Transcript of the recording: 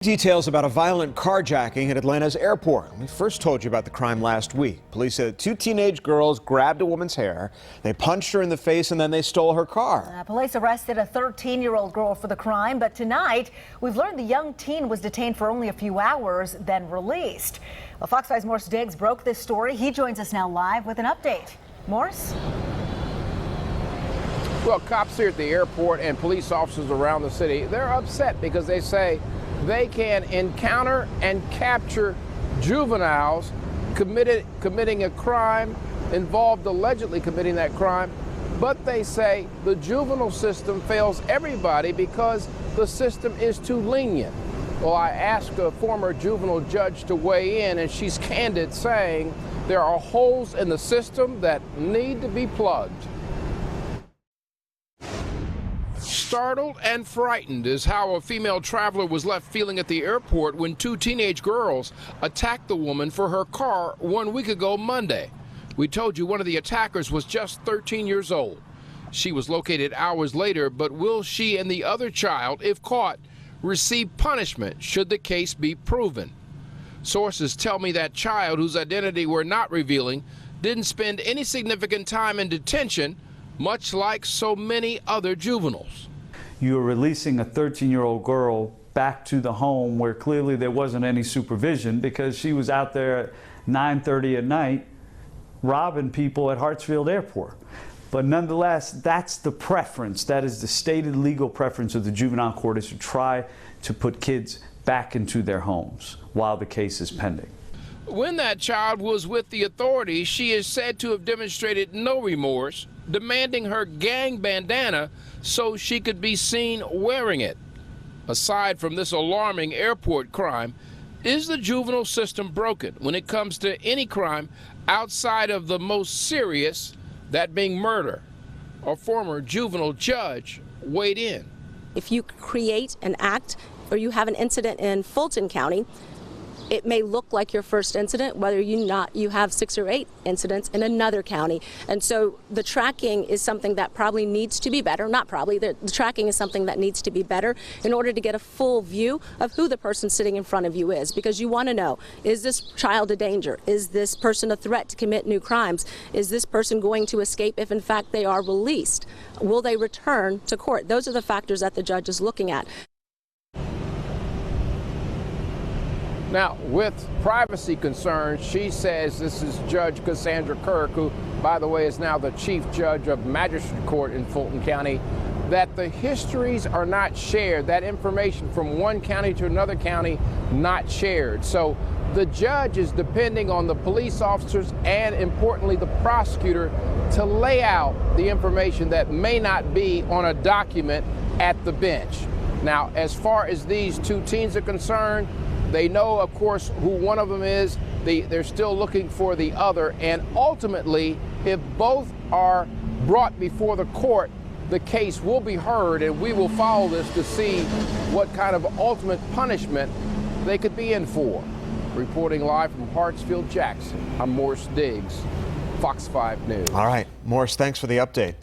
Details about a violent carjacking at Atlanta's airport. We first told you about the crime last week. Police said two teenage girls grabbed a woman's hair, they punched her in the face, and then they stole her car. Police arrested a 13-year-old girl for the crime, but tonight we've learned the young teen was detained for only a few hours, then released. Well, Fox 5's Morse Diggs broke this story. He joins us now live with an update. Morse? Well, cops here at the airport and police officers around the city, they're upset because they say they can encounter and capture juveniles committing a crime, allegedly committing that crime, but they say the juvenile system fails everybody because the system is too lenient. Well, I asked a former juvenile judge to weigh in, and she's candid, saying there are holes in the system that need to be plugged. Startled and frightened is how a female traveler was left feeling at the airport when two teenage girls attacked the woman for her car 1 week ago Monday. We told you one of the attackers was just 13 years old. She was located hours later, but will she and the other child, if caught, receive punishment should the case be proven? Sources tell me that child, whose identity we're not revealing, didn't spend any significant time in detention, much like so many other juveniles. You are releasing a 13-year-old girl back to the home where clearly there wasn't any supervision because she was out there at 9:30 at night robbing people at Hartsfield Airport. But nonetheless, that's the preference. That is the stated legal preference of the juvenile court, is to try to put kids back into their homes while the case is pending. When that child was with the authorities, she is said to have demonstrated no remorse, demanding her gang bandana so she could be seen wearing it. Aside from this alarming airport crime, is the juvenile system broken when it comes to any crime outside of the most serious, that being murder? A former juvenile judge weighed in. If you create an act or you have an incident in Fulton County, it may look like your first incident, whether you have 6 or 8 incidents in another county. And so the tracking is something that probably needs to be better, not probably, the tracking is something that needs to be better in order to get a full view of who the person sitting in front of you is. Because you want to know, is this child a danger? Is this person a threat to commit new crimes? Is this person going to escape if in fact they are released? Will they return to court? Those are the factors that the judge is looking at. Now, with privacy concerns, she says, this is Judge Cassandra Kirk, who, by the way, is now the chief judge of magistrate court in Fulton County, that the histories are not shared, that information from one county to another county not shared. So the judge is depending on the police officers and, importantly, the prosecutor to lay out the information that may not be on a document at the bench. Now, as far as these two teens are concerned, they know, of course, who one of them is. They're still looking for the other. And ultimately, if both are brought before the court, the case will be heard, and we will follow this to see what kind of ultimate punishment they could be in for. Reporting live from Hartsfield, Jackson, I'm Morse Diggs, Fox 5 News. All right, Morse, thanks for the update.